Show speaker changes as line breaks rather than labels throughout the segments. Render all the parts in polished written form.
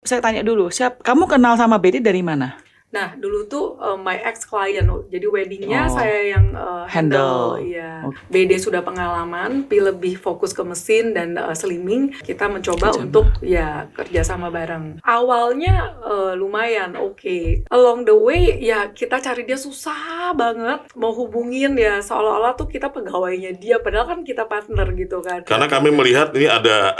Saya tanya dulu, kamu kenal sama Betty dari mana?
Nah, dulu tuh my ex client, jadi weddingnya
Oh,
saya yang
handle.
handle. Ya,
Oke.
BD sudah pengalaman, lebih fokus ke mesin dan slimming. Kita mencoba
Kerjasama.
untuk ya kerjasama bareng. Awalnya lumayan oke. Along the way ya kita cari dia susah banget. Mau hubungin ya seolah-olah tuh kita pegawainya dia, padahal kan kita partner gitu kan.
Karena kami melihat ini ada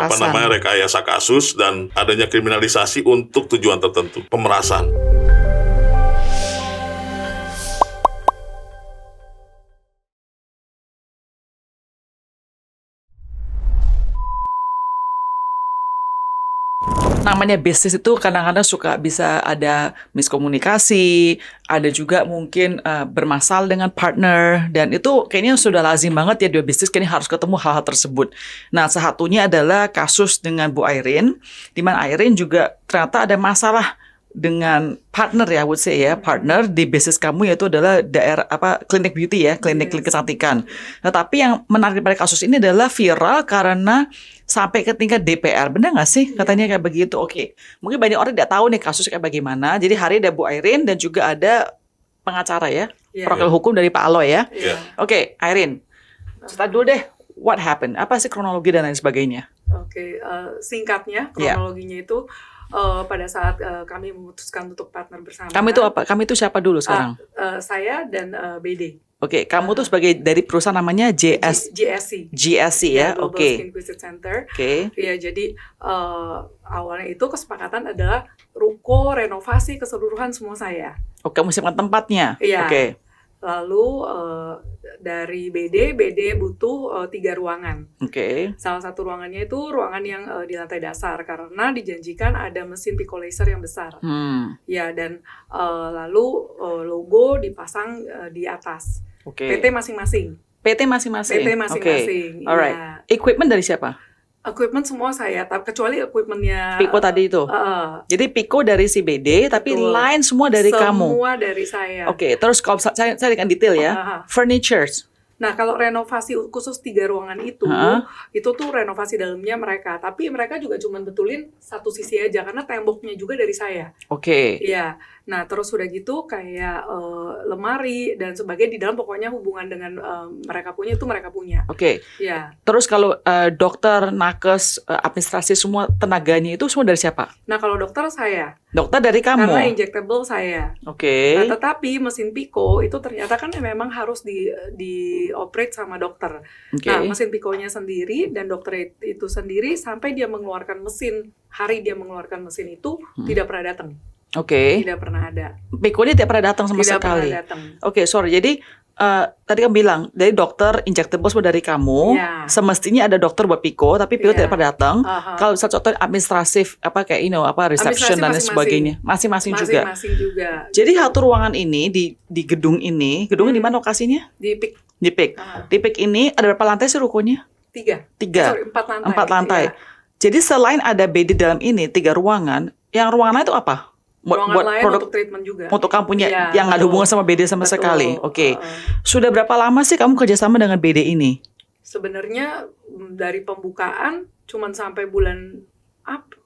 Pemerasan.
rekayasa kasus dan adanya kriminalisasi untuk tujuan tertentu, pemerasan.
Namanya bisnis itu kadang-kadang suka bisa ada miskomunikasi, ada juga mungkin bermasalah dengan partner, dan itu kayaknya sudah lazim banget ya di bisnis, kayaknya harus ketemu hal-hal tersebut. Nah, satunya adalah kasus dengan Bu Irene, di mana Irene juga ternyata ada masalah dengan partner ya, I would say ya, partner di bisnis kamu yaitu adalah klinik beauty ya, klinik kecantikan. Nah, tapi yang menarik pada kasus ini adalah viral karena sampai ke tingkat DPR, benar nggak sih katanya kayak begitu? Oke, mungkin banyak orang tidak tahu nih kasus kayak bagaimana. Jadi hari ada Bu Irene dan juga ada pengacara ya, perwakilan hukum dari Pak Aloy ya. Oke, Irene, cerita dulu deh, what happened? Apa sih kronologi dan lain sebagainya?
Oke, singkatnya kronologinya itu pada saat kami memutuskan untuk partner bersama.
Kamu itu apa? Kamu itu siapa dulu sekarang?
Saya dan BD.
Oke, kamu tuh sebagai dari perusahaan namanya GSC ya,
Global
oke.
Skin Visit Center.
Oke.
Ya, jadi awalnya itu kesepakatan adalah ruko renovasi keseluruhan semua saya.
Oke, kamu siapkan tempatnya.
Iya.
Oke.
Lalu dari BD butuh 3 ruangan.
Oke.
Salah satu ruangannya itu ruangan yang di lantai dasar karena dijanjikan ada mesin pico laser yang besar. Ya, dan lalu logo dipasang di atas.
Oke.
PT masing-masing.
PT masing-masing.
Oke.
Alright.
Ya.
Equipment dari siapa?
Equipment semua saya, kecuali equipmentnya
Pico tadi itu. Jadi Pico dari si BD, tapi
Betul.
Lain semua dari kamu.
Semua dari saya.
Oke, terus kalau saya dengan detail ya. Furnitures.
Nah, kalau renovasi khusus 3 ruangan itu tuh renovasi dalamnya mereka. Tapi mereka juga cuma betulin satu sisi aja, karena temboknya juga dari saya.
Oke.
Iya. Nah, terus udah gitu kayak lemari dan sebagainya di dalam, pokoknya hubungan dengan mereka punya.
Oke.
Iya.
Terus kalau dokter, nakes, administrasi semua tenaganya itu semua dari siapa?
Nah, kalau dokter saya.
Dokter dari kamu?
Karena injectable saya.
Oke.
Nah, tetapi mesin Pico itu ternyata kan memang harus di-operate sama dokter.
Oke.
Nah, mesin Pico-nya sendiri dan dokter itu sendiri sampai dia mengeluarkan mesin, hari dia mengeluarkan mesin itu tidak pernah datang.
Oke.
Tidak pernah ada.
Pico-nya tidak pernah datang sama
Tidak
sekali.
pernah datang.
Oke, sorry. Jadi tadi kamu bilang dari dokter injectable semua dari kamu.
Ya.
Semestinya ada dokter buat Pico, tapi Pico tidak pernah datang. Kalau satu administratif kayak reception dan lain sebagainya, masing-masing juga.
Masing-masing juga.
Jadi satu ruangan ini di gedung ini, gedungnya di mana lokasinya?
Di PIK.
Di PIK. Di PIK ini ada berapa lantai sih rukonya?
3.
4
lantai.
4 lantai.
Ya.
Jadi selain ada BD dalam ini 3 ruangan, yang ruangan lain itu apa?
Ruangan
buat
lain
produk
untuk treatment juga.
untuk kamu punya
Ya,
yang nggak ada hubungan sama BD sama
Betul.
sekali. Oke. Sudah berapa lama sih kamu kerjasama dengan BD ini?
Sebenarnya dari pembukaan cuman sampai bulan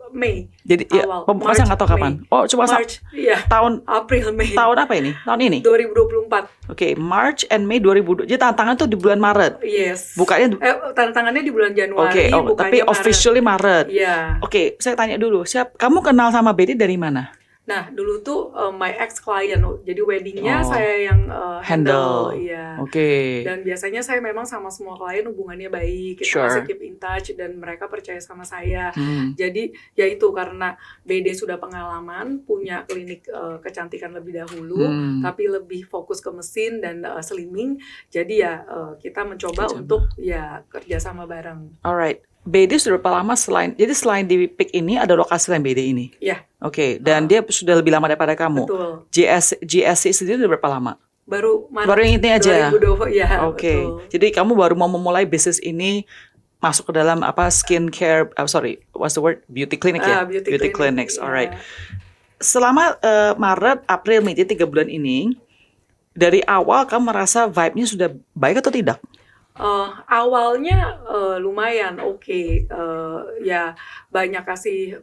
Mei.
Jadi
awal.
pembukaan saya nggak tahu kapan.
Mei.
Oh, cuma
March, iya.
tahun
Mei.
tahun apa ini? Tahun ini?
2024.
Oke, March and May 2020. Jadi tantangan tuh di bulan Maret.
Yes.
Bukanya
tanda tangannya di bulan Januari.
Oke, tapi officially Maret.
Iya.
Oke, saya tanya dulu, kamu kenal sama BD dari mana?
Nah, dulu tuh my ex client, jadi weddingnya
Oh.
saya yang
Handle.
Iya.
Oke.
Dan biasanya saya memang sama semua klien hubungannya baik, kita
Sure.
masih keep in touch dan mereka percaya sama saya. Jadi ya itu karena BD sudah pengalaman, punya klinik kecantikan lebih dahulu, tapi lebih fokus ke mesin dan slimming. Jadi ya kita mencoba untuk ya kerjasama bareng.
Alright. BD sudah berapa lama selain di PIK ini ada lokasi lain BD ini?
Ya.
Oke, dan dia sudah lebih lama daripada kamu.
Betul.
GSC sendiri sudah berapa lama?
Baru
yang ini aja.
2020 ya.
Oke.
Betul.
Jadi kamu baru mau memulai bisnis ini masuk ke dalam skincare, what's the word? Beauty clinic ya?
Beauty
clinics.
ya.
Alright. Selama Maret, April, Mei 3 bulan ini, dari awal kamu merasa vibe-nya sudah baik atau tidak?
Awalnya lumayan oke. Ya banyak kasih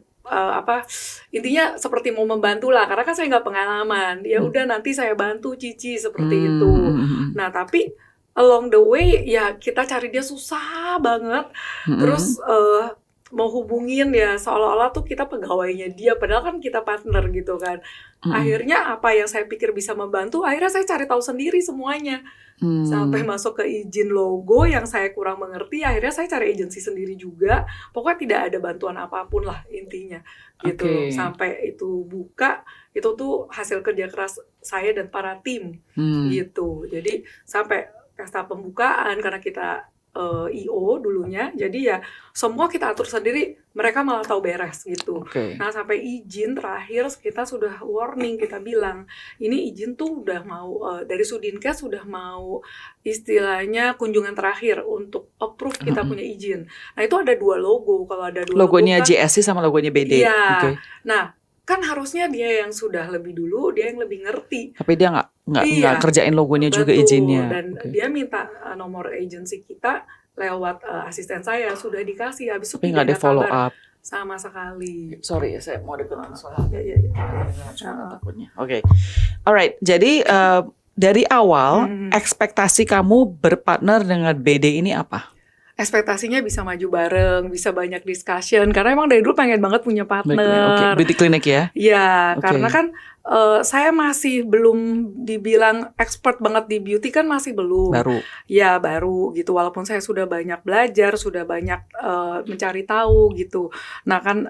intinya seperti mau membantu lah, karena kan saya nggak pengalaman. Ya udah nanti saya bantu Cici seperti itu. Nah tapi along the way ya kita cari dia susah banget. Terus mau hubungin ya seolah-olah tuh kita pegawainya dia, padahal kan kita partner gitu kan. Akhirnya apa yang saya pikir bisa membantu, akhirnya saya cari tahu sendiri semuanya. Sampai masuk ke izin logo yang saya kurang mengerti, akhirnya saya cari agensi sendiri juga. Pokoknya tidak ada bantuan apapun lah intinya gitu. Sampai itu buka, itu tuh hasil kerja keras saya dan para tim gitu. Jadi sampai pesta pembukaan, karena kita IO dulunya, jadi ya semua kita atur sendiri, mereka malah tahu beres gitu. Nah sampai izin terakhir kita sudah warning, kita bilang ini izin tuh udah mau dari Sudinkes sudah mau istilahnya kunjungan terakhir untuk approve kita punya izin. Nah itu ada 2 logo, kalau ada 2
logonya
logo kan,
JSC sama logonya BD.
Iya. Nah kan harusnya dia yang sudah lebih dulu, dia yang lebih ngerti.
Tapi dia nggak kerjain logonya juga izinnya.
Dan dia minta nomor agensi kita lewat asisten saya, sudah dikasih. Habis itu
tapi nggak ada follow up
sama sekali.
Sorry, saya mau deketin soal.
Ya.
Takutnya. Oke. Alright. Jadi dari awal ekspektasi kamu berpartner dengan BD ini apa?
Ekspektasinya bisa maju bareng, bisa banyak discussion, karena emang dari dulu pengen banget punya partner.
Beauty clinic ya?
Iya, karena kan saya masih belum dibilang expert banget di beauty, kan masih belum.
Baru.
Ya baru gitu, walaupun saya sudah banyak belajar, sudah banyak mencari tahu gitu. Nah kan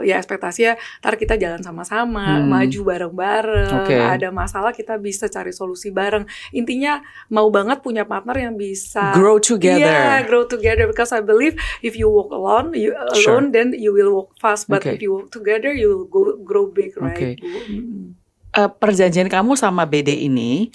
ya ekspektasinya ntar kita jalan sama-sama, maju bareng-bareng. Ada masalah kita bisa cari solusi bareng. Intinya mau banget punya partner yang bisa
grow together.
Yeah, grow together, because I believe if you walk alone, then you will walk fast. But if you walk together, you will grow big, right?
Perjanjian kamu sama BD ini,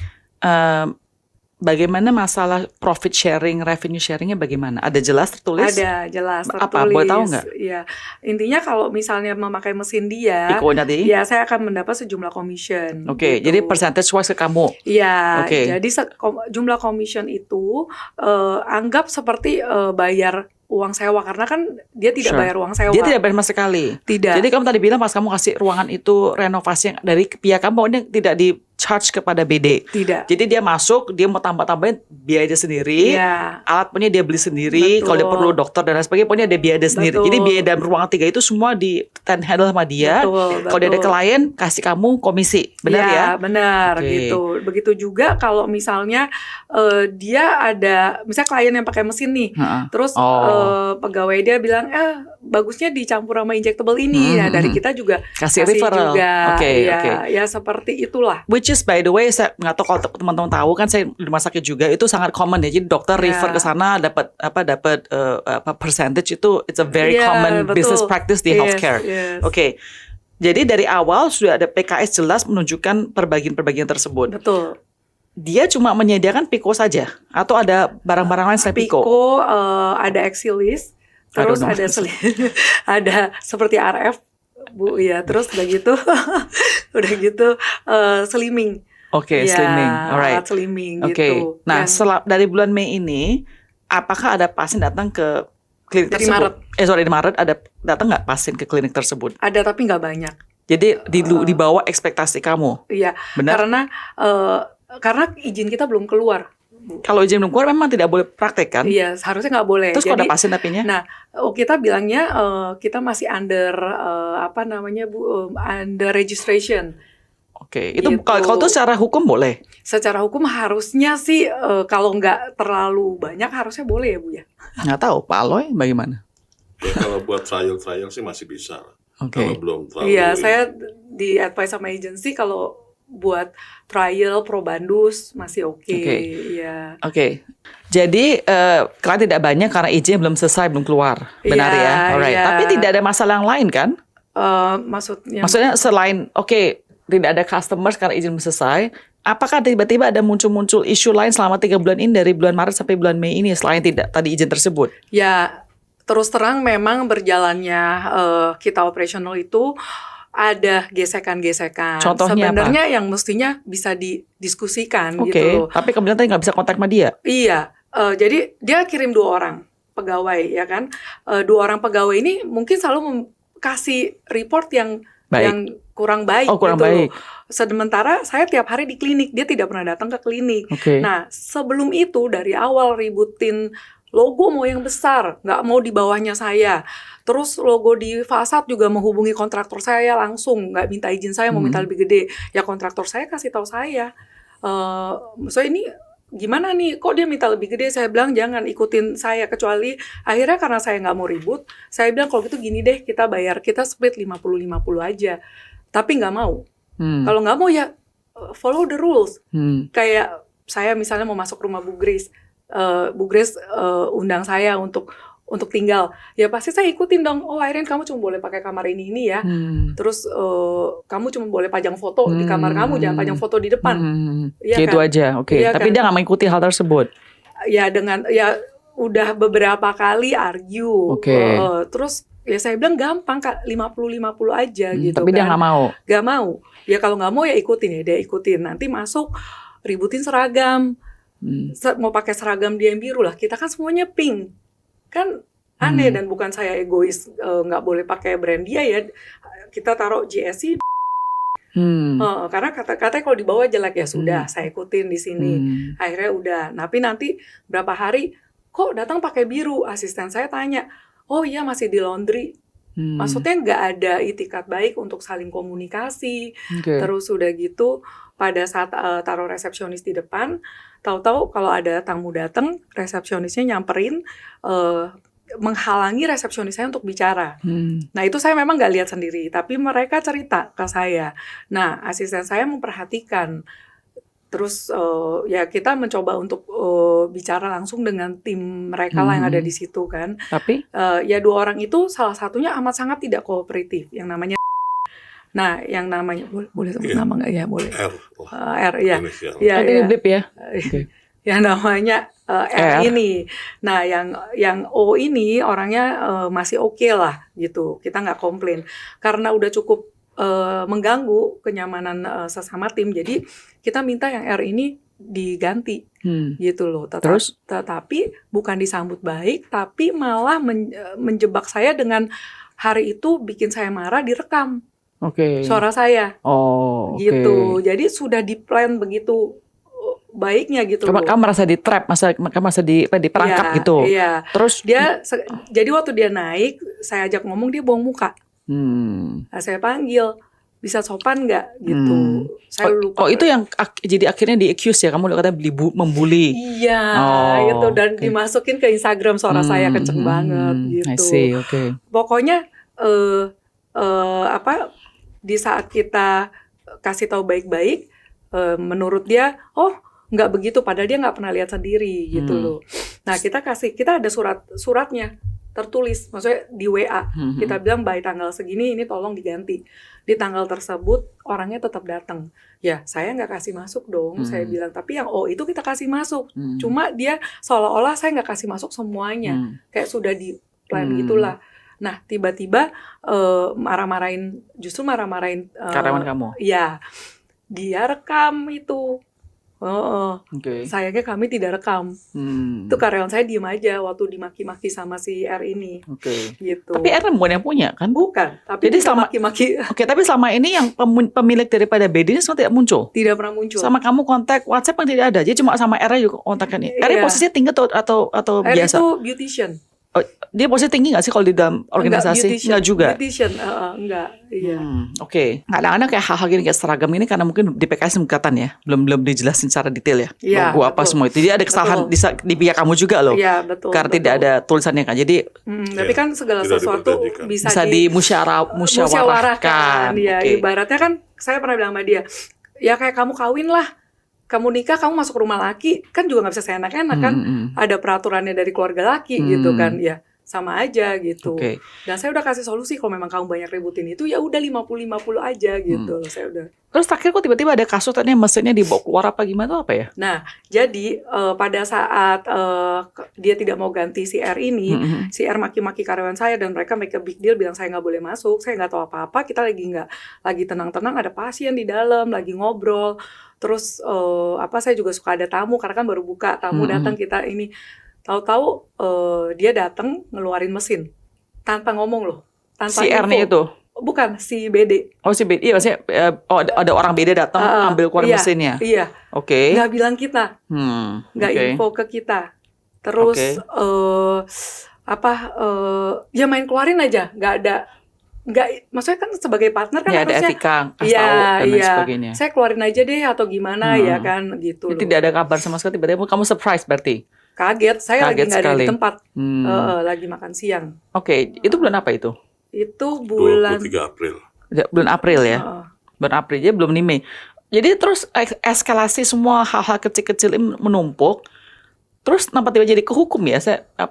bagaimana masalah profit sharing, revenue sharingnya bagaimana? Ada jelas tertulis?
Ada jelas tertulis.
Apa? Boleh tahu nggak?
Ya, intinya kalau misalnya memakai mesin dia, ya saya akan mendapat sejumlah commission. Gitu.
Jadi percentage wise ke kamu?
Iya. Jadi jumlah commission itu anggap seperti bayar uang sewa, karena kan dia tidak bayar uang sewa.
Dia tidak bayar sama sekali.
Tidak.
Jadi kamu tadi bilang pas kamu kasih ruangan itu renovasi yang dari pihak kamu, pokoknya tidak di charge kepada BD.
Tidak.
Jadi dia masuk, dia mau tambah-tambahin biaya sendiri. Alat punya dia beli sendiri. Kalau dia perlu dokter dan lain sebagainya, pokoknya dia biaya sendiri. Jadi biaya dalam ruangan 3 itu semua di handle sama dia. Kalau dia ada klien, kasih kamu komisi. Benar ya?
Benar gitu. Begitu juga kalau misalnya dia ada, misalnya klien yang pakai mesin nih, terus pegawai dia bilang, bagusnya dicampur sama injectable ini. Nah dari kita juga
kasih referral
juga. Ya seperti itulah.
Which is by the way, saya nggak tahu kalau teman-teman tahu kan, saya di rumah sakit juga itu sangat common ya. Jadi dokter refer ke sana dapat percentage, itu it's a very common business practice di healthcare. Jadi dari awal sudah ada PKS jelas menunjukkan perbagian-perbagian tersebut.
Betul.
Dia cuma menyediakan Pico saja atau ada barang-barang lain selain Pico?
Pico, ada Exilis, terus ada seperti RF. Bu, ya terus udah gitu, slimming.
Slimming, alright.
Slimming gitu.
Nah, dari bulan Mei ini, apakah ada pasien datang ke klinik tersebut? Di Maret ada datang nggak pasien ke klinik tersebut?
Ada, tapi nggak banyak.
Jadi di bawah ekspektasi kamu?
Iya,
benar?
Karena izin kita belum keluar.
Kalau izin belum keluar memang tidak boleh praktek kan?
Iya, harusnya nggak boleh.
Terus kalau ada pasien tapinya?
Nah, kita bilangnya kita masih under under registration.
Itu gitu. Kalau itu secara hukum boleh?
Secara hukum harusnya sih kalau nggak terlalu banyak harusnya boleh ya Bu ya.
Nggak tahu, Pak Aloy bagaimana?
Ya, kalau buat trial sih masih bisa. Kalau belum terlalu.
Iya, saya di advice sama agency kalau buat trial probandus masih oke. Ya.
Jadi kalian tidak banyak karena izin belum selesai, belum keluar, benar ya? Alright. Tapi tidak ada masalah yang lain kan? Maksudnya selain tidak ada customers karena izin belum selesai, apakah tiba-tiba ada muncul isu lain selama 3 bulan ini, dari bulan Maret sampai bulan Mei ini, selain tidak tadi izin tersebut? Ya,
terus terang memang berjalannya kita operasional itu ada gesekan-gesekan.
Contohnya
sebenarnya
apa?
Yang mestinya bisa didiskusikan gitu.
Tapi kemudian tadi nggak bisa kontak sama dia?
Iya, jadi dia kirim 2 orang pegawai ya kan. 2 orang pegawai ini mungkin selalu kasih report yang
Baik.
kurang baik
Kurang
gitu
baik.
loh. Sementara saya tiap hari di klinik, dia tidak pernah datang ke klinik.
Oke.
Nah, sebelum itu dari awal ributin logo mau yang besar, nggak mau di bawahnya saya. Terus logo di fasad juga menghubungi kontraktor saya langsung, nggak minta izin saya, mau minta lebih gede. Ya kontraktor saya kasih tahu saya, so ini gimana nih, kok dia minta lebih gede? Saya bilang jangan ikutin saya, kecuali akhirnya karena saya nggak mau ribut, saya bilang kalau gitu gini deh, kita split 50-50 aja. Tapi nggak mau. Kalau nggak mau ya follow the rules. Kayak saya misalnya mau masuk rumah Bu Grace, undang saya untuk tinggal, ya pasti saya ikutin dong. Oh Irene, kamu cuma boleh pakai kamar ini ya. Terus kamu cuma boleh pajang foto di kamar kamu, jangan pajang foto di depan.
Ya gitu kan? Aja, oke.
Iya
Tapi
kan?
dia nggak mengikuti hal tersebut.
Ya udah beberapa kali argue. Terus ya saya bilang gampang Kak, 50-50 aja gitu.
Tapi dia nggak mau.
Nggak mau. Ya kalau nggak mau ya ikutin ya, dia ikutin. Nanti masuk ributin seragam. Mau pakai seragam dia yang biru lah. Kita kan semuanya pink. Kan aneh, dan bukan saya egois nggak boleh pakai brand dia ya. Kita taruh GSC. Karena katanya kalau di bawah jelek, ya sudah saya ikutin di sini. Akhirnya udah. Tapi nanti berapa hari kok datang pakai biru. Asisten saya tanya, oh iya masih di laundry. Maksudnya nggak ada itikat baik untuk saling komunikasi. Terus udah gitu pada saat taruh resepsionis di depan, tahu-tahu kalau ada tamu datang, resepsionisnya nyamperin, menghalangi resepsionis saya untuk bicara. Nah itu saya memang nggak lihat sendiri, tapi mereka cerita ke saya. Nah asisten saya memperhatikan. Terus ya kita mencoba untuk bicara langsung dengan tim mereka lah yang ada di situ kan.
Tapi
ya 2 orang itu salah satunya amat sangat tidak kooperatif, yang namanya. Nah, yang namanya boleh sebut nama nggak ya? Boleh. R ya.
Ya, ya. Blip ya.
Yang namanya R ini. Nah, yang O ini orangnya masih oke lah gitu. Kita nggak komplain karena udah cukup mengganggu kenyamanan sesama tim. Jadi kita minta yang R ini diganti gitu loh. Tetapi bukan disambut baik, tapi malah menjebak saya dengan hari itu bikin saya marah, direkam. Suara saya. Gitu. Jadi sudah di-plan begitu baiknya gitu loh.
Kamu merasa di-trap, kamu merasa diperangkap gitu.
Iya.
Terus
jadi waktu dia naik, saya ajak ngomong, dia buang muka. Nah, saya panggil, bisa sopan nggak gitu. Saya lupa.
Itu yang jadi akhirnya di-accuse ya, kamu katanya membuli.
Iya, itu dan dimasukin ke Instagram, suara saya kenceng banget gitu.
I see, okay.
Pokoknya di saat kita kasih tahu baik-baik, menurut dia, oh nggak begitu, padahal dia nggak pernah lihat sendiri gitu loh. Nah kita ada suratnya tertulis, maksudnya di WA, kita bilang by tanggal segini ini tolong diganti. Di tanggal tersebut orangnya tetap datang. Ya saya nggak kasih masuk dong, saya bilang. Tapi yang itu kita kasih masuk. Cuma dia seolah-olah saya nggak kasih masuk semuanya, kayak sudah di plan gitulah. Nah tiba-tiba marah-marahin
karyawan kamu.
Iya, dia rekam itu. Sayangnya kami tidak rekam. Itu karyawan saya diem aja waktu dimaki-maki sama si R ini. Gitu.
Tapi R bukan yang punya kan?
Bukan. Tapi
jadi selama
maki-maki.
Tapi selama ini yang pemilik daripada BD ini semua tidak muncul.
Tidak pernah muncul.
Sama kamu kontak WhatsApp yang tidak ada. Jadi cuma sama R juga kontaknya. R posisinya tinggi atau
R
biasa?
itu beautician.
Dia posisi tinggi nggak sih kalau di dalam organisasi? Enggak juga.
Beautician, enggak. Iya.
Kadang-kadang kayak hal-hal gini kayak seragam ini karena mungkin di PKS kelihatan ya, belum dijelasin secara detail ya. Logo apa semua itu. Jadi ada kesalahan di pihak kamu juga loh.
Iya, betul.
Karena tidak ada tulisannya kan. Jadi
tapi kan segala sesuatu bisa
dimusyawarahkan.
Ya, ibaratnya kan saya pernah bilang sama dia, ya kayak kamu kawin lah. Kamu nikah, kamu masuk rumah laki, kan juga nggak bisa seenak-enak kan. Ada peraturannya dari keluarga laki gitu kan. Ya sama aja gitu. Dan saya udah kasih solusi, kalau memang kamu banyak ributin itu, ya udah 50-50 aja gitu loh. Saya udah.
Terus terakhir kok tiba-tiba ada kasus tadi mesinnya dibawa keluar apa gimana tuh apa ya?
Nah, jadi pada saat dia tidak mau ganti si R ini, si R maki-maki karyawan saya dan mereka make a big deal, bilang saya nggak boleh masuk, saya nggak tahu apa-apa, kita lagi tenang-tenang, ada pasien di dalam, lagi ngobrol. Terus saya juga suka ada tamu karena kan baru buka, tamu datang, kita ini tahu-tahu dia datang ngeluarin mesin tanpa ngomong loh, tanpa
Si R-nya
info.
itu?
Bukan, si BD.
Oh si BD, iya maksudnya ada orang BD datang ambil keluar
Iya,
mesinnya.
Iya,
Oke.
nggak bilang kita, nggak
Oke.
info ke kita. Terus ya main keluarin aja, nggak, maksudnya kan sebagai partner kan
Ya ada
harusnya,
etika, kasih tahu dan lain sebagainya.
saya keluarin aja deh atau gimana ya kan gitu loh.
Tidak ada kabar sama sekali, tiba-tiba kamu surprise berarti?
Kaget, saya lagi
Kaget
nggak ada
sekali.
di tempat, lagi makan siang.
Oke, itu bulan apa itu?
Itu bulan
23 April.
Bulan April ya? Bulan April, jadi belum nih Mei. Jadi terus eskalasi semua hal-hal kecil-kecil ini menumpuk. Terus kenapa tiba jadi ke hukum ya?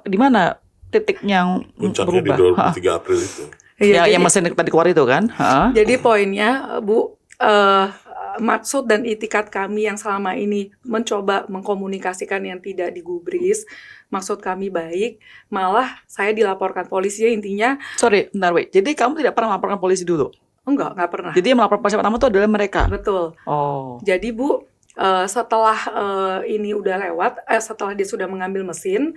Di mana titiknya yang
Puncaknya di
berubah?
23 April itu.
Iya,
Yang mesin tadi keluar itu kan?
Jadi poinnya, Bu, maksud dan itikat kami yang selama ini mencoba mengkomunikasikan yang tidak digubris, maksud kami baik, malah saya dilaporkan polisi ya intinya.
Sorry, bentar wait. Jadi kamu tidak pernah melaporkan polisi dulu?
Nggak pernah.
Jadi yang melapor polisi pertama itu adalah mereka?
Betul.
Oh.
Jadi Bu, setelah ini udah lewat, setelah dia sudah mengambil mesin,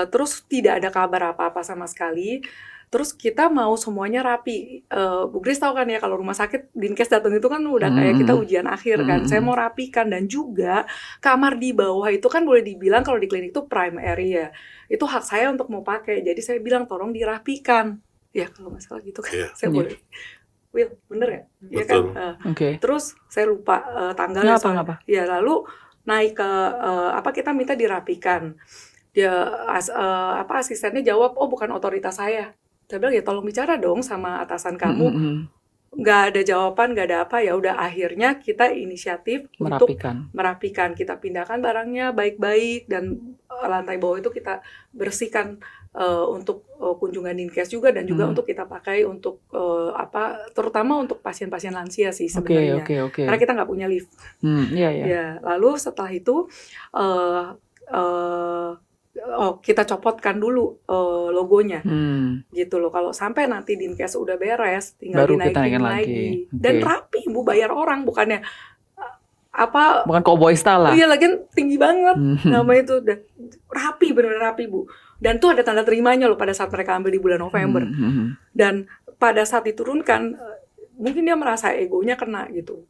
terus tidak ada kabar apa-apa sama sekali. Terus kita mau semuanya rapi. Bu Grace tahu kan ya kalau rumah sakit Dinkes datang itu kan udah kayak kita ujian akhir kan. Saya mau rapikan dan juga kamar di bawah itu kan boleh dibilang kalau di klinik itu prime area. Itu hak saya untuk mau pakai. Jadi saya bilang tolong dirapikan. Ya kalau nggak salah gitu kan. Saya boleh. Will, bener ya? Iya kan?
Betul.
Terus saya lupa tanggalnya.
Ngapa?
Ya lalu naik ke kita minta dirapikan. Dia asistennya jawab, oh bukan otoritas saya. Saya bilang ya tolong bicara dong sama atasan kamu. Nggak ada jawaban, nggak ada apa, ya udah akhirnya kita inisiatif untuk merapikan. Kita pindahkan barangnya baik-baik dan lantai bawah itu kita bersihkan untuk kunjungan Dinkes juga dan juga untuk kita pakai untuk terutama untuk pasien-pasien lansia sih sebenarnya.
Okay.
Karena kita nggak punya lift. Ya, lalu setelah itu kita copotkan dulu logonya, gitu loh. Kalau sampai nanti Dinkes udah beres, tinggal
baru
dinaikin lagi. Dan rapi, Bu, bayar orang, bukannya bukan
cowboy style lah.
Iya, lagian tinggi banget, namanya itu udah rapi, benar-benar rapi, Bu. Dan tuh ada tanda terimanya loh pada saat mereka ambil di bulan November. Dan pada saat diturunkan, mungkin dia merasa egonya kena gitu.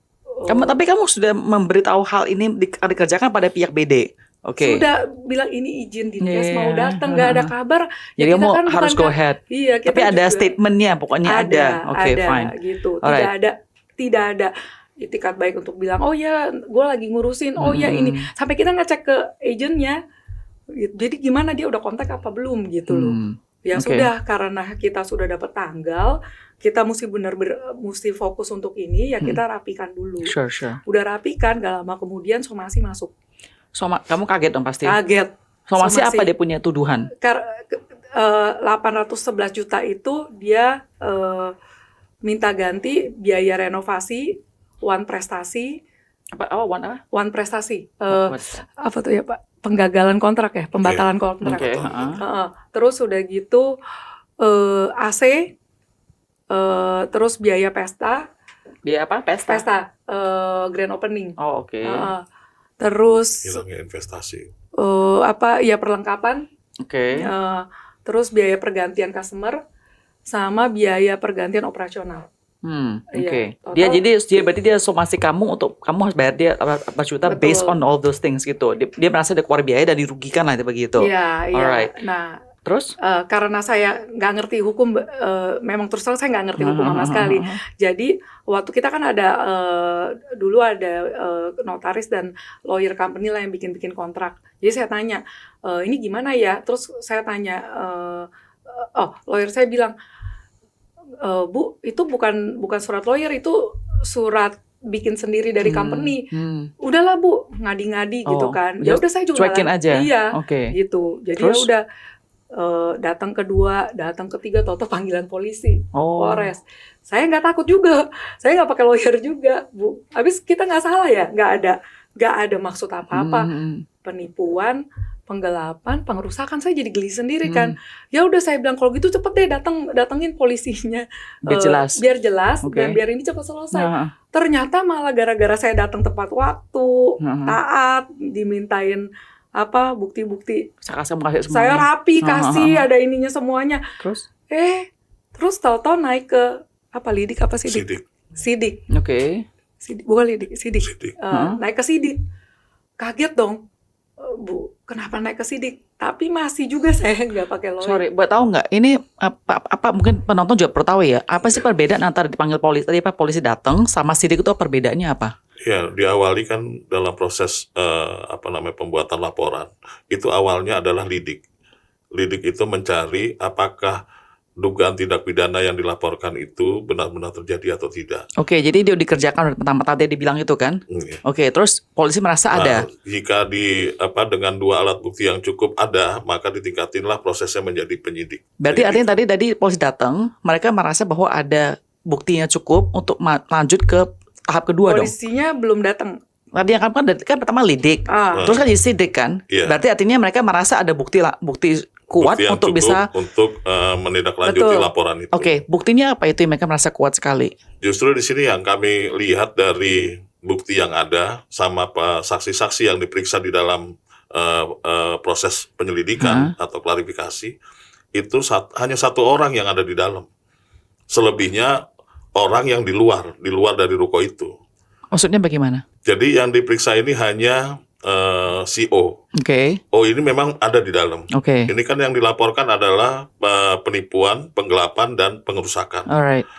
Tapi kamu sudah memberitahu hal ini dikerjakan pada pihak BD. Oke.
Sudah bilang ini izin Dinkes mau datang, nggak ada kabar.
Jadi
ya
kamu kan harus go ahead.
Iya,
tapi ada statementnya, pokoknya ada. Oke, fine.
Gitu. Tidak ada itikat baik untuk bilang, oh ya, gue lagi ngurusin. Oh ya ini. Sampai kita ngecek ke agentnya. Jadi gimana dia udah kontak apa belum gitu loh. Ya sudah, karena kita sudah dapat tanggal, kita mesti mesti fokus untuk ini. Ya kita rapikan dulu.
Sure.
Udah rapikan, gak lama kemudian somasi masuk.
Kamu kaget dong pasti.
Kaget.
Somasi apa dia punya tuduhan?
811 juta itu dia minta ganti biaya renovasi, one prestasi. One prestasi. Apa tuh ya Pak? Penggagalan kontrak ya, pembatalan kontrak. Terus udah gitu AC, terus biaya pesta.
Biaya apa? Pesta.
Grand opening.
Oh, oke.
Terus
hilangnya investasi.
Perlengkapan.
Oke.
Terus biaya pergantian customer sama biaya pergantian operasional.
Oke. Dia berarti dia somasi kamu untuk kamu harus bayar dia 4 juta. Betul. Based on all those things gitu. Dia merasa dia keluar biaya dan dirugikan lah begitu.
Iya.
Alright.
Nah,
terus
karena saya nggak ngerti hukum, memang terus terang saya nggak ngerti hukum sama sekali. Jadi waktu kita kan ada dulu ada notaris dan lawyer company lah yang bikin kontrak. Jadi saya tanya, ini gimana ya? Terus saya tanya, lawyer saya bilang, Bu, itu bukan surat lawyer, itu surat bikin sendiri dari company. Udahlah Bu, ngadi-ngadi gitu kan. Ya udah saya juga
cuekin aja.
Iya.
Okay.
Gitu. Jadi ya udah. Datang kedua, datang ketiga, toto panggilan polisi, Polres. Saya nggak takut juga, saya nggak pakai lawyer juga, Bu. Habis kita nggak salah ya, nggak ada maksud apa-apa, penipuan, penggelapan, pengerusakan. Saya jadi geli sendiri kan. Ya udah saya bilang kalau gitu cepet deh datengin polisinya, biar jelas dan biar ini cepet selesai. Ternyata malah gara-gara saya datang tepat waktu, taat, dimintain bukti-bukti.
Saya
rapi kasih ada ininya semuanya.
Terus?
Terus tahu-tahu naik ke apa lidik apa sidik?
Sidik.
Oke.
Sidik, bukan lidik, sidik.
Sidik.
Naik ke sidik. Kaget dong. Bu, kenapa naik ke sidik? Tapi masih juga saya nggak pakai lawyer.
Sorry, buat tahu nggak? Ini apa mungkin penonton juga perlu tahu ya. Apa sih perbedaan antara dipanggil polisi tadi polisi datang sama sidik itu perbedaannya apa?
Ya, diawali kan dalam proses pembuatan laporan. Itu awalnya adalah lidik. Lidik itu mencari apakah dugaan tindak pidana yang dilaporkan itu benar-benar terjadi atau tidak.
Oke, jadi dia dikerjakan pertama-tama dia dibilang itu kan? Oke, terus polisi merasa ada.
Jika dengan 2 alat bukti yang cukup ada, maka ditingkatinlah prosesnya menjadi penyidik.
Berarti artinya tadi polisi datang, mereka merasa bahwa ada buktinya cukup untuk lanjut ke tahap kedua dong.
Polisinya belum datang.
Tadi yang kan pertama lidik, terus kan jadi sidik kan?
Iya.
Berarti artinya mereka merasa ada bukti kuat
Bukti yang
untuk
cukup
bisa
untuk menindaklanjuti
Betul.
laporan itu.
Oke, buktinya apa itu yang mereka merasa kuat sekali?
Justru di sini yang kami lihat dari bukti yang ada sama saksi-saksi yang diperiksa di dalam proses penyelidikan atau klarifikasi itu hanya 1 orang yang ada di dalam. Selebihnya orang yang di luar dari ruko itu.
Maksudnya bagaimana?
Jadi yang diperiksa ini hanya si O.
Oke.
O ini memang ada di dalam.
Oke.
Ini kan yang dilaporkan adalah penipuan, penggelapan, dan pengerusakan.
Alright.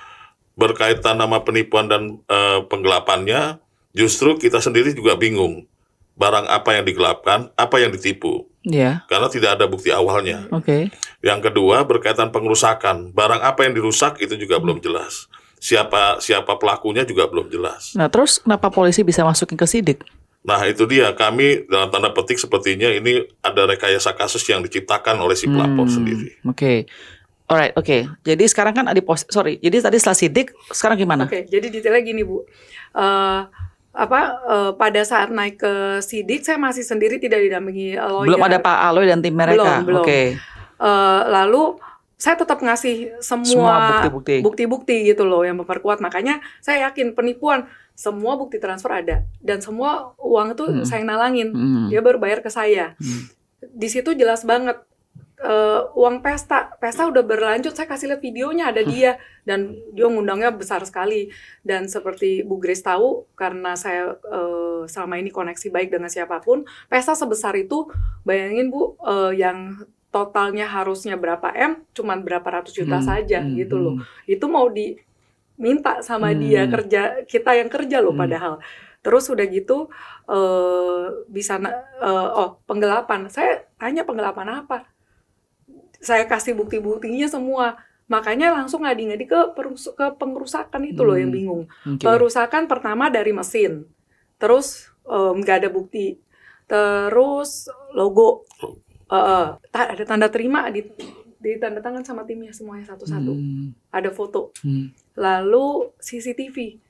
Berkaitan nama penipuan dan penggelapannya, justru kita sendiri juga bingung. Barang apa yang digelapkan, apa yang ditipu.
Iya.
Karena tidak ada bukti awalnya.
Oke.
Yang kedua, berkaitan pengerusakan. Barang apa yang dirusak itu juga belum jelas. Siapa pelakunya juga belum jelas.
Nah, terus kenapa polisi bisa masukin ke sidik?
Nah, itu dia. Kami dalam tanda petik sepertinya ini ada rekayasa kasus yang diciptakan oleh si pelapor sendiri.
Oke. Alright, oke. Jadi sekarang kan jadi tadi setelah sidik, sekarang gimana?
Oke, jadi detailnya gini Bu. Pada saat naik ke sidik saya masih sendiri tidak didampingi lawyer.
Belum ada Pak Aloy dan tim mereka.
Belum.
Oke.
Lalu saya tetap ngasih
Semua
bukti-bukti gitu loh yang memperkuat. Makanya saya yakin penipuan semua bukti transfer ada dan semua uang itu saya nalangin. Dia baru bayar ke saya. Di situ jelas banget uang pesta udah berlanjut. Saya kasih lihat videonya ada dia dan dia ngundangnya besar sekali. Dan seperti Bu Grace tahu karena saya selama ini koneksi baik dengan siapapun, pesta sebesar itu bayangin Bu yang totalnya harusnya berapa cuman berapa ratus juta saja gitu loh. Itu mau diminta sama dia kita yang kerja loh padahal. Terus udah gitu penggelapan. Saya tanya penggelapan apa? Saya kasih bukti-buktinya semua. Makanya langsung ngadi-ngadi ke pengerusakan itu loh yang bingung.
Okay.
Perusakan pertama dari mesin. Terus nggak ada bukti. Terus logo. Ada tanda terima di tanda tangan sama timnya semuanya satu-satu. Ada foto. Lalu CCTV.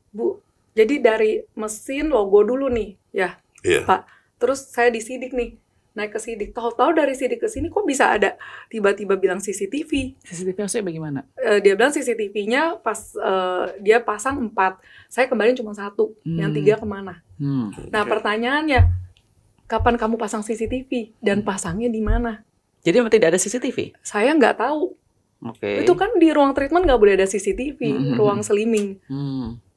Bu, jadi dari mesin logo dulu nih, ya, Pak. Terus saya disidik nih, naik ke sidik. Tahu-tahu dari sidik ke sini kok bisa ada tiba-tiba bilang CCTV.
CCTV maksudnya bagaimana?
Dia bilang CCTV-nya pas dia pasang 4, saya kembaliin cuma 1, yang 3 kemana? Nah pertanyaannya, kapan kamu pasang CCTV dan pasangnya di mana?
Jadi memang tidak ada CCTV?
Saya nggak tahu.
Oke.
Itu kan di ruang treatment nggak boleh ada CCTV, ruang slimming.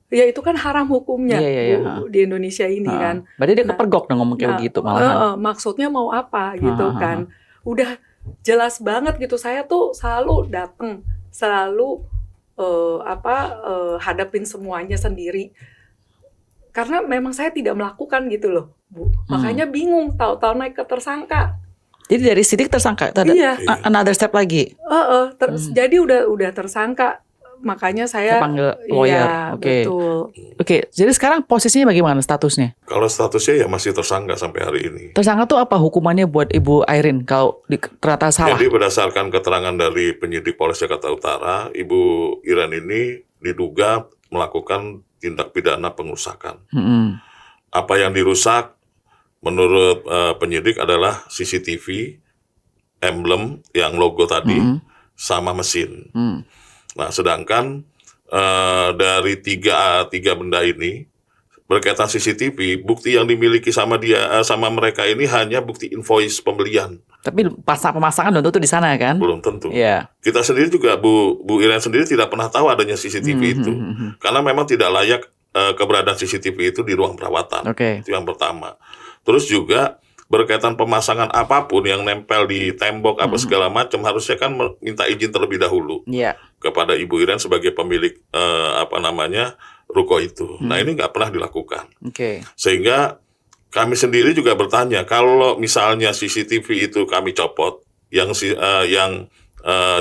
Ya itu kan haram hukumnya Bu, di Indonesia ini kan.
Berarti dia kepergok dong ngomong kayak begitu malahan.
Maksudnya mau apa gitu kan? Udah jelas banget gitu. Saya tuh selalu datang, selalu hadapin semuanya sendiri. Karena memang saya tidak melakukan gitu loh, Bu. Makanya bingung, tahu-tahu naik ke tersangka.
Jadi dari sidik tersangka, itu ada another step lagi.
Jadi udah tersangka, makanya saya
panggil lawyer. Oke.
Betul.
Oke, jadi sekarang posisinya bagaimana statusnya?
Kalau statusnya ya masih tersangka sampai hari ini.
Tersangka tuh apa hukumannya buat Ibu Irene kalau ternyata salah?
Jadi berdasarkan keterangan dari penyidik Polres Jakarta Utara, Ibu Irene ini diduga melakukan tindak pidana pengerusakan. Apa yang dirusak menurut penyidik adalah CCTV, emblem yang logo tadi, sama mesin. Nah, sedangkan dari tiga benda ini berkaitan CCTV, bukti yang dimiliki sama mereka ini hanya bukti invoice pembelian.
Tapi pemasangan belum tentu di sana kan?
Belum tentu.
Iya.
Kita sendiri juga, Bu Iren sendiri tidak pernah tahu adanya CCTV itu. Karena memang tidak layak keberadaan CCTV itu di ruang perawatan.
Oke.
Itu yang pertama. Terus juga berkaitan pemasangan apapun yang nempel di tembok apa segala macam, harusnya kan minta izin terlebih dahulu
Iya.
kepada Ibu Iren sebagai pemilik ruko itu. Nah, ini nggak pernah dilakukan.
Oke.
Sehingga kami sendiri juga bertanya, kalau misalnya CCTV itu kami copot, yang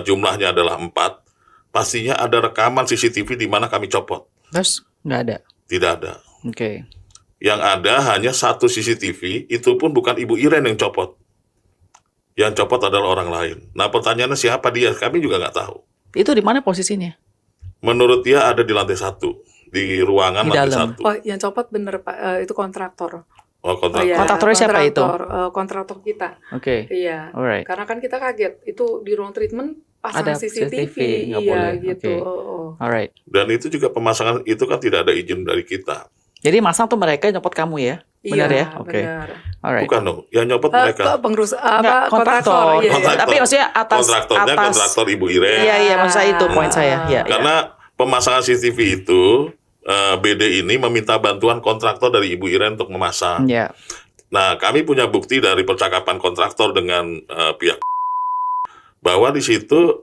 jumlahnya adalah 4, pastinya ada rekaman CCTV di mana kami copot.
Terus nggak ada?
Tidak ada.
Oke.
Yang ada hanya 1 CCTV, itu pun bukan Ibu Iren yang copot. Yang copot adalah orang lain. Nah, pertanyaannya siapa dia? Kami juga nggak tahu.
Itu di mana posisinya?
Menurut dia ada di lantai 1, di ruangan
Di
lantai
dalam.
1.
Oh, yang copot bener Pak, itu kontraktor.
Oh, kontrak.
Iya,
Kontraktornya siapa itu?
Kontraktor kita.
Oke.
Iya.
Alright.
Karena kan kita kaget, itu di ruang treatment pasang
Ada
CCTV,
nggak
iya
boleh.
gitu.
Oke. Alright.
Dan itu juga pemasangan itu kan tidak ada izin dari kita.
Jadi masang tuh mereka yang nyopot kamu ya? Benar
Iya,
ya? Oke.
benar.
Alright.
Bukan dong, yang nyopot mereka.
Enggak, kontraktor.
Iya, iya.
Kontraktor.
Tapi maksudnya
Kontraktornya kontraktor Ibu Iren.
Iya, maksud saya itu poin saya. Iya.
Karena pemasangan CCTV itu BD ini meminta bantuan kontraktor dari Ibu Iren untuk memasang.
Iya.
Nah, kami punya bukti dari percakapan kontraktor dengan pihak bahwa di situ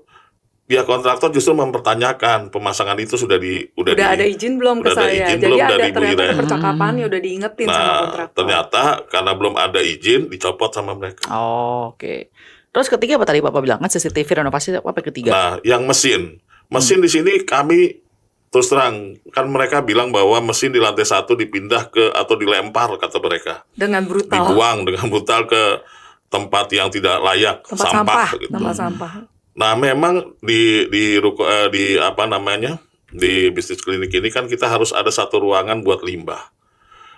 pihak kontraktor justru mempertanyakan pemasangan itu udah
ada izin belum ke
udah ada
saya.
izin
Jadi
belum
ada
dari Ibu
ternyata
Iren.
ada percakapannya udah diingetin sama
Nah,
kontraktor.
ternyata karena belum ada izin dicopot sama mereka.
Oh, oke. Terus ketiga apa tadi Bapak bilang kan CCTV renovasi apa ketiga?
Nah, yang mesin di sini kami terus terang kan mereka bilang bahwa mesin di lantai 1 dipindah atau dilempar kata mereka,
Dengan brutal.
dibuang dengan brutal ke tempat yang tidak layak,
Tempat
sampah gitu.
Tempat sampah.
Nah, memang di bisnis klinik ini kan kita harus ada satu ruangan buat limbah.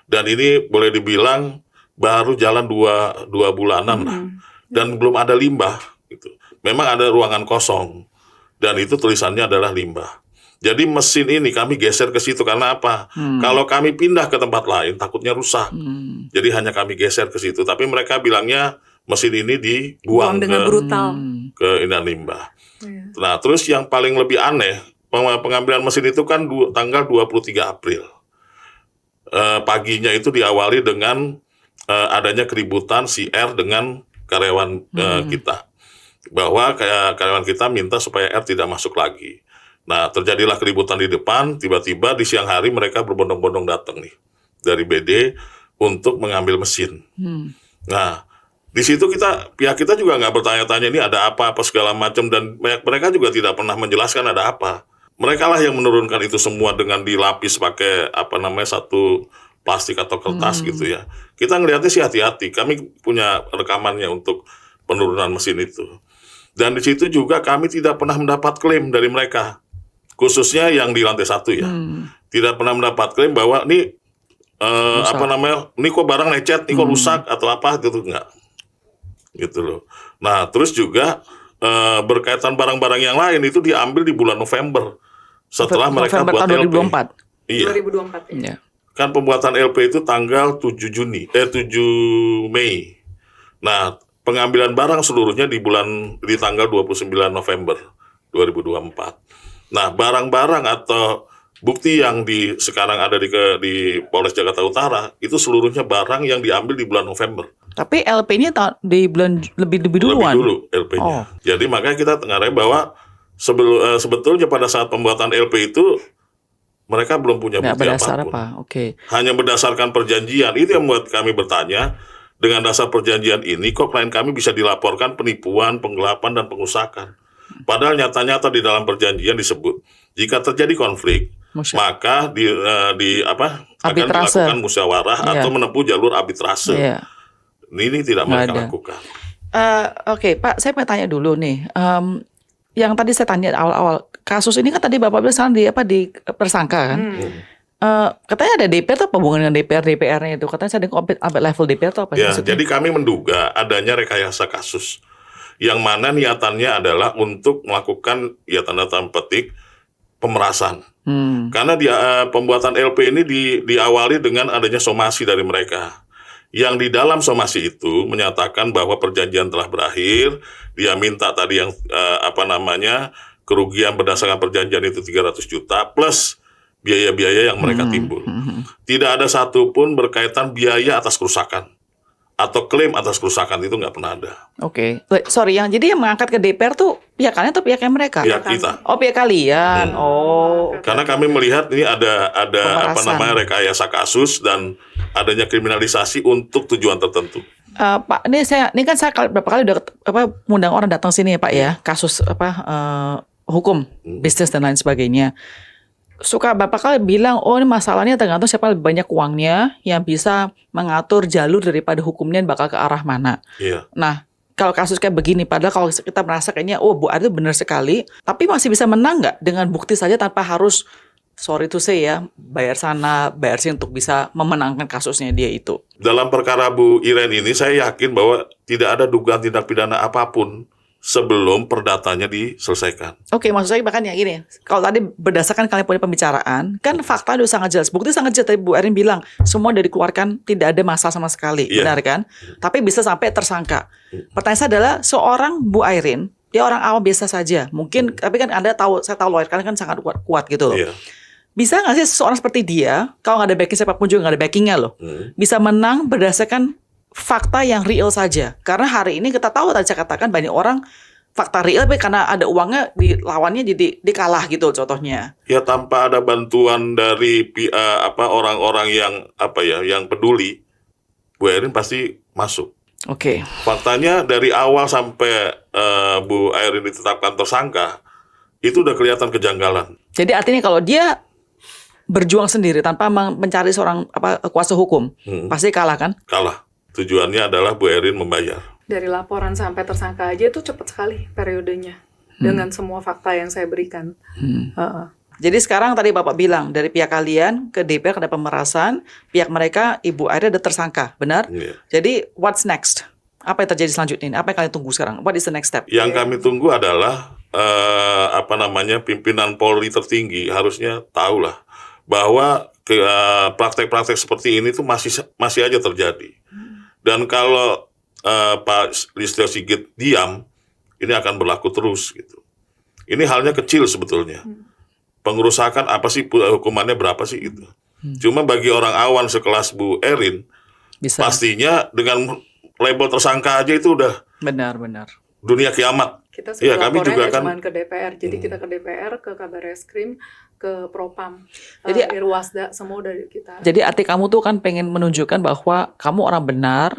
Dan ini boleh dibilang baru jalan dua bulanan lah. Dan belum ada limbah gitu. Memang ada ruangan kosong. Dan itu tulisannya adalah limbah. Jadi mesin ini kami geser ke situ karena apa? Kalau kami pindah ke tempat lain takutnya rusak. Jadi hanya kami geser ke situ. Tapi mereka bilangnya mesin ini dibuang
dengan brutal.
ke indah limbah.
Iya.
Nah, terus yang paling lebih aneh, pengambilan mesin itu kan tanggal 23 April. Paginya itu diawali dengan adanya keributan si R dengan karyawan kita. Bahwa karyawan kita minta supaya R tidak masuk lagi. Nah, terjadilah keributan di depan, tiba-tiba di siang hari mereka berbondong-bondong datang nih dari BD untuk mengambil mesin. Nah, di situ pihak kita juga nggak bertanya-tanya ini ada apa segala macam, dan mereka juga tidak pernah menjelaskan ada apa. Mereka lah yang menurunkan itu semua dengan dilapis pakai satu plastik atau kertas gitu ya. Kita ngelihatnya sih hati-hati. Kami punya rekamannya untuk penurunan mesin itu. Dan di situ juga kami tidak pernah mendapat klaim dari mereka. Khususnya yang di lantai 1 ya. Tidak pernah mendapat klaim bahwa ini ini kok barang lecet, ini kok rusak atau apa gitu, enggak. Gitu loh. Nah, terus juga berkaitan barang-barang yang lain itu diambil di bulan November. Setelah mereka buat
tahun
LP.
2024.
Iya.
2024 ya.
Iya.
Kan pembuatan LP itu tanggal 7 Mei. Nah, pengambilan barang seluruhnya di tanggal 29 November 2024. Nah, barang-barang atau bukti yang sekarang ada di Polres Jakarta Utara itu seluruhnya barang yang diambil di bulan November.
Tapi LP ini di bulan lebih duluan.
Lebih dulu LP-nya.
Oh.
Jadi makanya kita ngarai bahwa sebetulnya pada saat pembuatan LP itu mereka belum punya
Nggak
bukti
berdasar
apapun.
apa? Oke.
Hanya berdasarkan perjanjian. Itu yang membuat kami bertanya, dengan dasar perjanjian ini kok klien kami bisa dilaporkan penipuan, penggelapan, dan pengusakan. Padahal nyata-nyata di dalam perjanjian disebut jika terjadi konflik, maka akan dilakukan musyawarah atau menempuh jalur arbitrase.
Iya.
Ini tidak mereka lakukan.
Oke, Pak, saya mau tanya dulu nih. Yang tadi saya tanya awal-awal, kasus ini kan tadi Bapak bilang sekarang di tersangka kan? Katanya ada DPR atau apa hubungan dengan DPR-nya itu? Katanya saya dengar sampai level DPR atau apa?
Ya, jadi kami menduga adanya rekayasa kasus. Yang mana niatannya adalah untuk melakukan, ya tanda petik, pemerasan. Karena pembuatan LP ini diawali dengan adanya somasi dari mereka. Yang di dalam somasi itu menyatakan bahwa perjanjian telah berakhir. Dia minta tadi yang kerugian berdasarkan perjanjian itu 300 juta plus biaya-biaya yang mereka timbul. Tidak ada satupun berkaitan biaya atas kerusakan atau klaim atas kerusakan, itu nggak pernah ada.
Oke. Sorry, jadi yang mengangkat ke DPR tuh pihak kalian atau pihaknya mereka?
Pihak kita.
Oh, pihak kalian. Oh.
Karena kami melihat ini ada
Pemerasan.
rekayasa kasus dan adanya kriminalisasi untuk tujuan tertentu.
Pak, ini kan saya berapa kali udah mengundang orang datang sini ya Pak ya, kasus hukum, bisnis dan lain sebagainya. Suka Bapak kali bilang, oh ini masalahnya tergantung siapa lebih banyak uangnya yang bisa mengatur jalur daripada hukumnya bakal ke arah mana.
Iya.
Nah, kalau kasus kayak begini, padahal kalau kita merasa kayaknya, oh Bu Ari itu benar sekali, tapi masih bisa menang nggak dengan bukti saja tanpa harus, sorry to say ya, bayar sana, bayar sini untuk bisa memenangkan kasusnya dia itu.
Dalam perkara Bu Iren ini, saya yakin bahwa tidak ada dugaan tindak pidana apapun sebelum perdatanya diselesaikan.
Oke, maksud saya makanya gini, kalau tadi berdasarkan kalian punya pembicaraan, kan fakta udah sangat jelas, bukti sangat jelas. Tadi Bu Erin bilang, semua udah dikeluarkan, tidak ada masalah sama sekali, benar kan? Tapi bisa sampai tersangka. Pertanyaan saya adalah, seorang Bu Erin, dia orang awam biasa saja, mungkin, tapi kan Anda tahu, saya tahu lawyer kalian kan sangat kuat gitu loh. Bisa nggak sih seorang seperti dia, kalau nggak ada backing siapapun juga nggak ada backingnya loh, bisa menang berdasarkan fakta yang real saja. Karena hari ini kita tahu tadi saya katakan banyak orang fakta real, tapi karena ada uangnya di lawannya jadi dikalah gitu contohnya.
Ya tanpa ada bantuan dari orang-orang yang peduli, Bu Erin pasti masuk.
Oke.
Faktanya dari awal sampai Bu Erin ditetapkan tersangka, itu udah kelihatan kejanggalan.
Jadi artinya kalau dia berjuang sendiri tanpa mencari seorang kuasa hukum, pasti kalah kan?
Kalah. Tujuannya adalah Bu Erin membayar.
Dari laporan sampai tersangka aja itu cepat sekali periodenya dengan semua fakta yang saya berikan.
Jadi sekarang tadi Bapak bilang dari pihak kalian ke DPR ada pemerasan, pihak mereka Ibu Aira ada tersangka, benar? Jadi what's next? Apa yang terjadi selanjutnya? Apa yang kalian tunggu sekarang? What is the next step?
Yang kami tunggu adalah pimpinan Polri tertinggi harusnya tahulah bahwa praktek-praktek seperti ini tuh masih aja terjadi. Dan kalau Pak Listio Sigit diam, ini akan berlaku terus gitu. Ini halnya kecil sebetulnya. Pengerusakan apa sih, hukumannya berapa sih gitu. Cuma bagi orang awam sekelas Bu Erin, pastinya dengan label tersangka aja itu udah
benar.
Dunia kiamat.
Kita sudah
kami juga kan
cuma ke DPR. Jadi kita ke DPR, ke Kabarreskrim, ke Propam,
jadi
Irwasda, semua dari kita.
Jadi arti kamu tuh kan pengen menunjukkan bahwa kamu orang benar,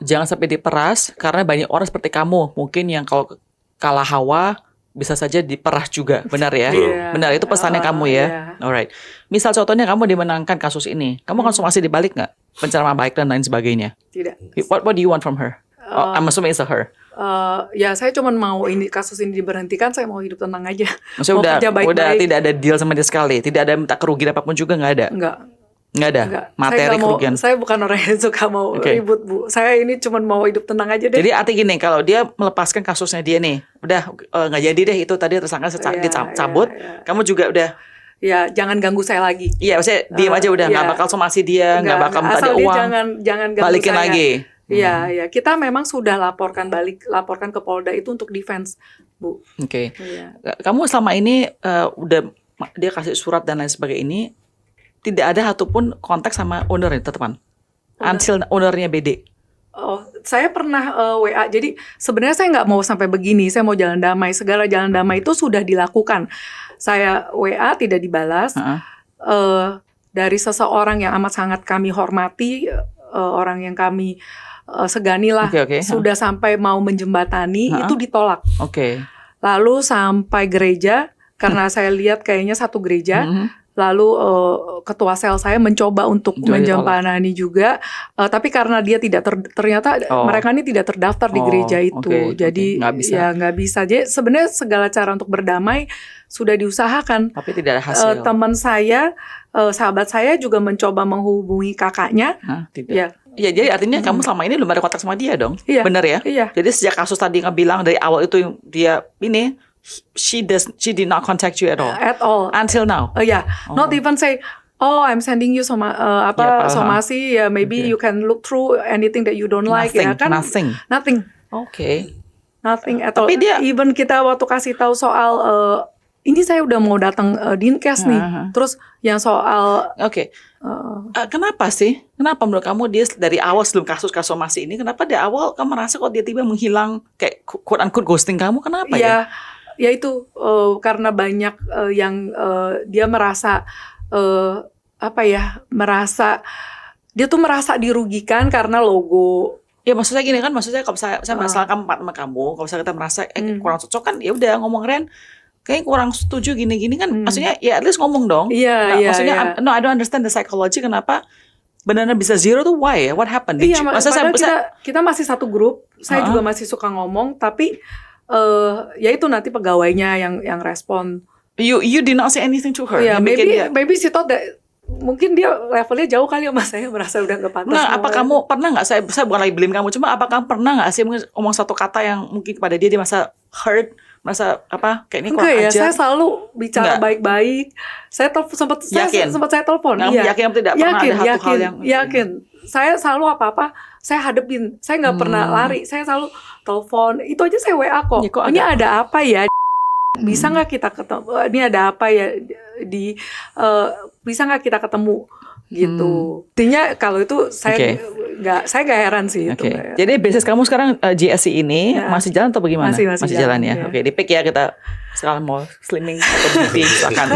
jangan sampai diperas, karena banyak orang seperti kamu mungkin yang kalau kalah hawa bisa saja diperas juga, benar ya? Benar, itu pesannya kamu ya. Alright. Misal contohnya kamu dimenangkan kasus ini, kamu konsumasi dibalik nggak? Pencemaran baik dan lain sebagainya.
Tidak.
What do you want from her? I'm assuming it's a her.
Ya saya cuma mau kasus ini diberhentikan, saya mau hidup tenang aja.
Maksudnya udah tidak ada deal sama dia sekali, tidak ada minta kerugian apapun juga, nggak ada. Nggak ada. Materi kerugian.
Saya bukan orang yang suka mau ribut, Bu. Saya ini cuma mau hidup tenang aja deh.
Jadi arti gini, kalau dia melepaskan kasusnya dia nih, udah nggak jadi deh itu tadi tersangka dicabut, kamu juga udah.
Ya, jangan ganggu saya lagi.
Iya, maksudnya diam aja udah, nggak bakal somasi dia, nggak bakal minta dia uang.
Jangan ganggu
balikin
saya.
Lagi.
Iya. Kita memang sudah laporkan ke Polda itu untuk defense, Bu.
Oke. Kamu selama ini udah dia kasih surat dan lain sebagainya ini, tidak ada satupun kontak sama ownernya tetepan. Until ownernya BD.
Oh, saya pernah WA. Jadi sebenarnya saya nggak mau sampai begini. Saya mau jalan damai. Segala jalan damai itu sudah dilakukan. Saya WA tidak dibalas. Dari seseorang yang amat sangat kami hormati, orang yang kami segani lah, sudah sampai mau menjembatani, itu ditolak. Lalu sampai gereja, karena saya lihat kayaknya satu gereja. Lalu ketua sel saya mencoba untuk menjembatani juga, tapi karena dia ternyata mereka ini tidak terdaftar di gereja itu, jadi ya nggak bisa. Jadi sebenarnya segala cara untuk berdamai sudah diusahakan.
Tapi tidak ada hasil.
Teman saya, sahabat saya juga mencoba menghubungi kakaknya.
Tidak. Ya, jadi artinya kamu selama ini belum ada kontak sama dia dong, benar ya?
Iya.
Jadi sejak kasus tadi nggak bilang dari awal itu dia ini. She did not contact you at all.
At all.
Until now.
Not even say, oh, I'm sending you somasi, ya maybe
Okay.
you can look through anything that you don't like, ya kan? Nothing.
Oke.
Nothing at all.
Tapi dia-
even kita waktu kasih tahu soal ini saya udah mau datang Dinkes nih. Terus yang soal
Oke. Kenapa sih? Kenapa menurut kamu dia dari awal sebelum kasus somasi ini, kenapa di awal kamu merasa kok dia tiba menghilang kayak quote unquote ghosting kamu? Kenapa ya?
Ya itu karena banyak yang dia merasa dia tuh merasa dirugikan karena logo.
Ya maksudnya gini kan, maksudnya kalau saya masalah kamu sama kamu, kalau misalnya kita merasa kurang cocok kan, ya udah ngomong Ren, kayaknya kurang setuju gini-gini kan, maksudnya ya at least ngomong dong.
Iya,
maksudnya no, I don't understand the psychology, kenapa benar-benar bisa zero tuh why ya? What happened?
Iya, padahal kita masih satu grup, saya juga masih suka ngomong, tapi ya itu nanti pegawainya yang respon.
You did not say anything to her.
Yeah,
Yang
maybe she thought that mungkin dia levelnya jauh kali sama saya, merasa udah nggak pantas.
Nah, apa kamu pernah nggak? Saya bukan lagi blame kamu, cuma apa kamu pernah nggak sih ngomong satu kata yang mungkin kepada dia merasa hurt, merasa apa? Kayak ini kurang
Enggak ya,
ajar.
saya selalu bicara
Enggak.
baik-baik. Saya sempat saya telepon.
Kamu yakin tidak pernah ada satu hal yang
yakin. Saya selalu apa-apa saya hadepin. Saya nggak pernah lari. Saya selalu telepon. Itu aja saya WA kok.
Ya, kok
ini ada apa ya? Bisa nggak kita ketemu? Ini ada apa ya bisa nggak kita ketemu? Gitu. Intinya kalau itu saya nggak heran sih itu.
Oke. Jadi bisnis kamu sekarang GSC ini masih jalan atau bagaimana?
Masih
jalan ya.
Iya.
Oke, di pick ya kita sekarang mau slimming atau beauty silakan.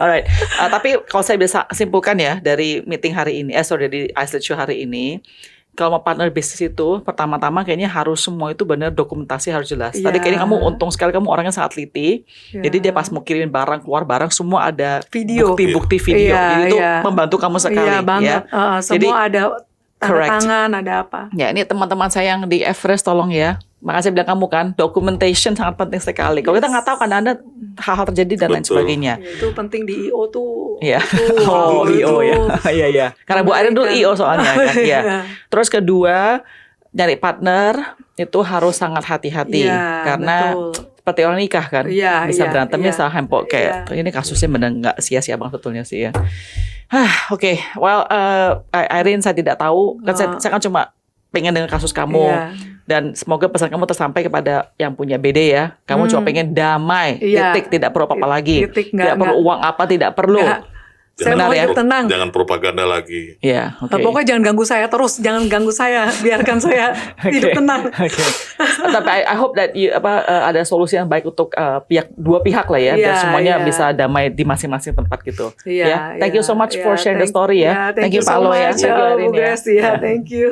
Alright. Tapi kalau saya bisa simpulkan ya dari meeting hari ini, dari Iceland Show hari ini, kalau mau partner bisnis itu pertama-tama kayaknya harus semua itu benar dokumentasi harus jelas. Tadi kayaknya kamu untung sekali, kamu orangnya sangat teliti. Jadi dia pas mau kirimin barang, keluar barang semua ada
video.
bukti video. Jadi itu membantu kamu sekali.
Iya banget. Semua
jadi,
ada tanda tangan, ada apa.
Ya ini teman-teman saya yang di Everest tolong ya. Makanya saya bilang kamu kan, documentation sangat penting sekali. Kalau kita nggak tahu kan ada hal-hal terjadi dan lain sebagainya.
Itu penting di IO tuh.
Iya. Oh IO ya. Iya. Karena Bu Airin dulu IO soalnya kan. Ya. Terus kedua, nyari partner itu harus sangat hati-hati karena seperti orang nikah kan, bisa berantemnya salah hempok kayak ini kasusnya benar nggak sia-sia banget betulnya sih ya. Oke. Well, Airin saya tidak tahu. Kan saya kan cuma pengen dengan kasus kamu dan semoga pesan kamu tersampai kepada yang punya BD ya. Kamu cuma pengen damai, titik, tidak perlu apa-apa lagi, tidak perlu uang apa, tidak perlu.
Saya mau tenang.
Jangan propaganda lagi.
Ya,
pokoknya jangan ganggu saya terus, jangan ganggu saya, biarkan saya hidup tenang.
Tapi I hope that ada solusi yang baik untuk dua pihak lah ya, biar semuanya bisa damai di masing-masing tempat gitu. Thank you so much for sharing the story ya.
Thank you Pak Alo ya.
Thank you.